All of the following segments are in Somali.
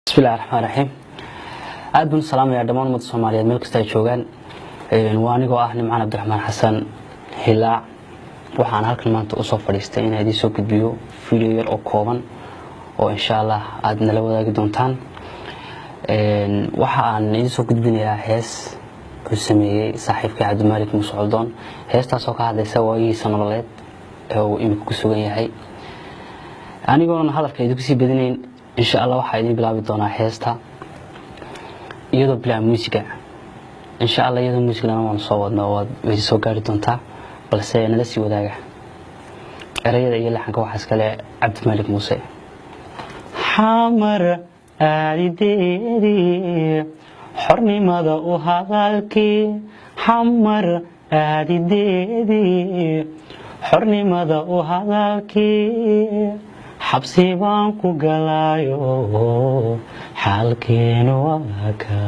بسم الله الرحمن الرحيم aad baan salaamayaa dhamaan ummadda Soomaaliyeed meel kasta ay joogaan waa anigoo ah Nimcaan Cabdiraxmaan Xasan Hilaac waxaan halkan maanta u soo fadhiistay inaan idin soo gudbiyo video yar oo kooban oo insha Allah aad nala wadaagi doontaan waxa aan idin soo gudbinayaa hees uu sameeyay saaxiibkay Cabdimaalik Muuse Coldoon heestaas oo ka hadlaysa waayihiisa nololeed ee uu imika ku sugan yahay anigoona hadalka idinku sii badinayn insha Allah waxa idin bilaabi doonaa heesta iyadoo bilaa muusiga insha Allah iyadoo muusigana waan soo wadnaa oo way soo gaari doontaa balse nala sii wadaaga erayada iyo laxanka waxa iskale Cabdimaalik Muuse xamar aadideedi xornimada u hadalkii xamar aadideedi xornimada u hadalkii xabsi baan ku galaayo xalkeenu waa ka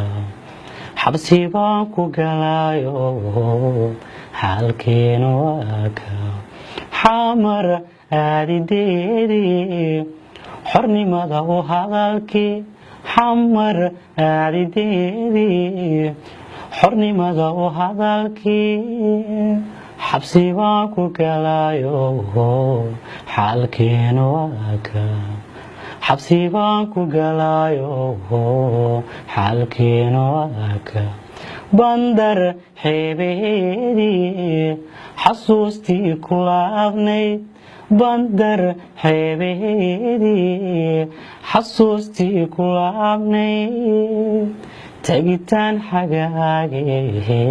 xabsi baan ku galaayo xalkeenu waa ka xamar aadideedi xornimada u hadalkii xamar aadideedi xornimada u hadalkii xabsi baan ku galaayo xalkeenu waa ka xabsi baan ku galaayo xalkeenu waa ka bandar xeebeedii xasuustii ku laabnayd bandar xeebeedii xasuustii ku laabnayd tagitaan xagaagee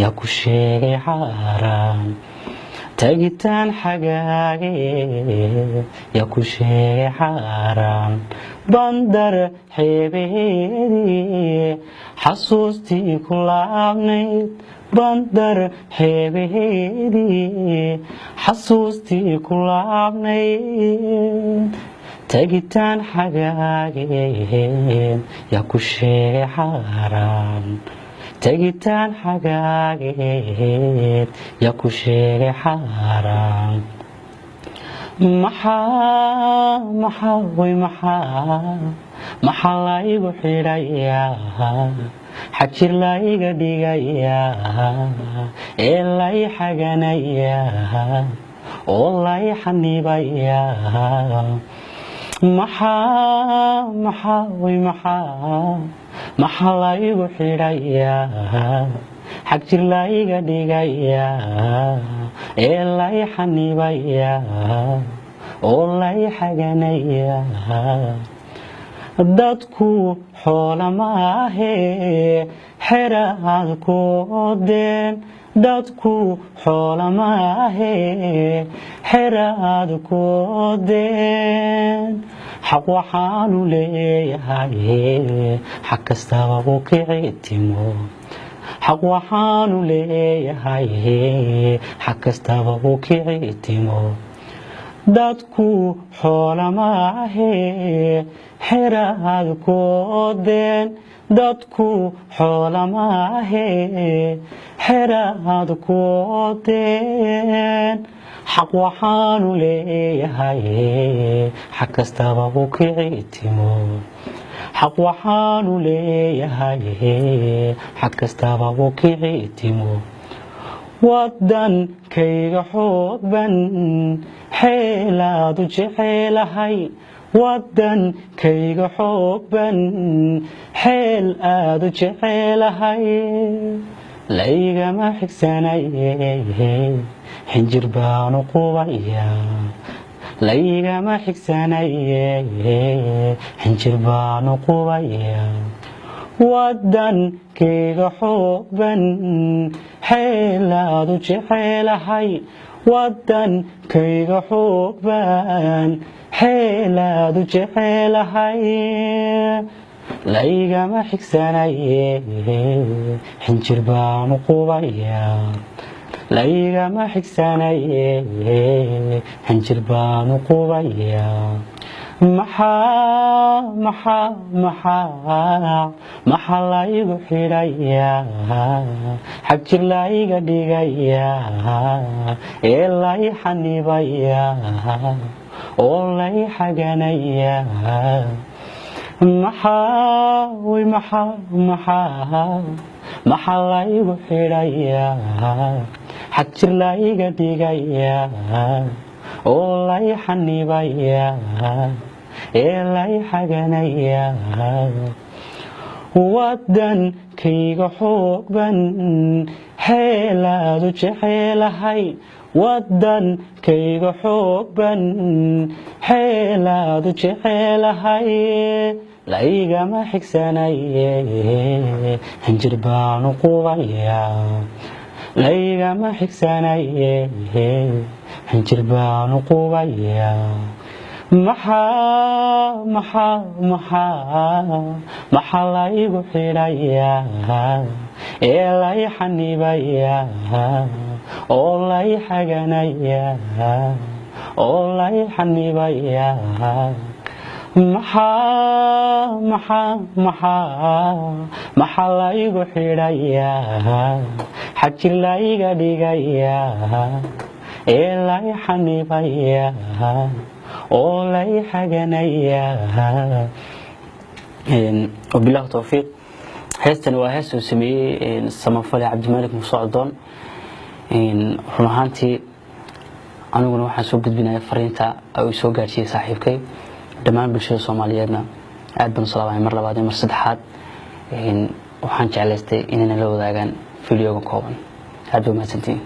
yaa ku sheegay xaaraan tagitaan xagaagee yaa ku sheegay xaaraan bandar xeebeedii xasuustii ku laabnayd bandar xeebeedii xasuustii ku laabnayd tagitaan xagaagee yaa ku sheegay xaaraan tagitaan xagaagee yaa ku sheegay xaaraan maxaa la igu xidhayaa xajir la iga dhigayaa ee la i xaganayaa oo la i xanibayaa maxaa la igu xidhayaa xagjir la iga dhigayaa ee la i xanibayaa oo la i xaganayaa dadku xoola maahee xeraad ku odeen dadku xoola maahee xeraad ku odeen xaq waxaanu leeyahay xaq kastaba u kicitimo xaq waxaanu leeyahay xaq kastaba u kicitimo dadku xoola maahee xeraad ku odeen dadku xoola maahee xeraad ku odeen xaq waxaanu leeyahay xaq kastaba u kicitimo xaq waxaanu leeyahay xaq kastaba u kicitimo wadankayga xoogban xeelaad u jecelahay wadankayga xoogban xeel aad u jecelahay laygama xigsanaye xinjir baanu qubayaa laygama xigsanaye xinjir baanu qubayaa wadankayga xoogban xeelaad u jecelahay wadankayga xoogban xeelaad u jecelahay laygama xigsanaye xinjir baanu qubayaa laygama xigsanaye xinjir baanu qubayaa maxaa la igu xidhayaa xagjir la iga dhigayaa ee la i xanibayaa oo la i xaganayaa maxaa laygu xidhayaa xag jir layga dhigayaa oo lay xanibayaa ee lay xaganayaa wadankayga xoogban xeelaadu jecelahay wadankayga xoogban xeelaadu jecelahay laygama xigsanaye hanjir baanu qubayaa laygama xigsanaye hanjir baanu qubayaa maxaa laygu xidhayaa ee lay xanibayaa oo lay xaganayaa oo lay xanibayaa maxaa laygu xidhayaa xag jir layga dhigayaa ee lay xanibayaa oo lay xaganayaa wabilaahi tawfiiq heestan waa hees uu sameeyey samafale cabdimaalik muuse coldoon run ahaantii aniguna waxaan soo gudbinaya fariinta uu soo gaarsiiyey saaxiibkay dhammaan bulshada Soomaaliyeedna aad baan salaamay mar labaad iyo mar saddexaad waxaan jeclaystay inay la wadaagaan fiidiyoga kooban aad u mahadsantiin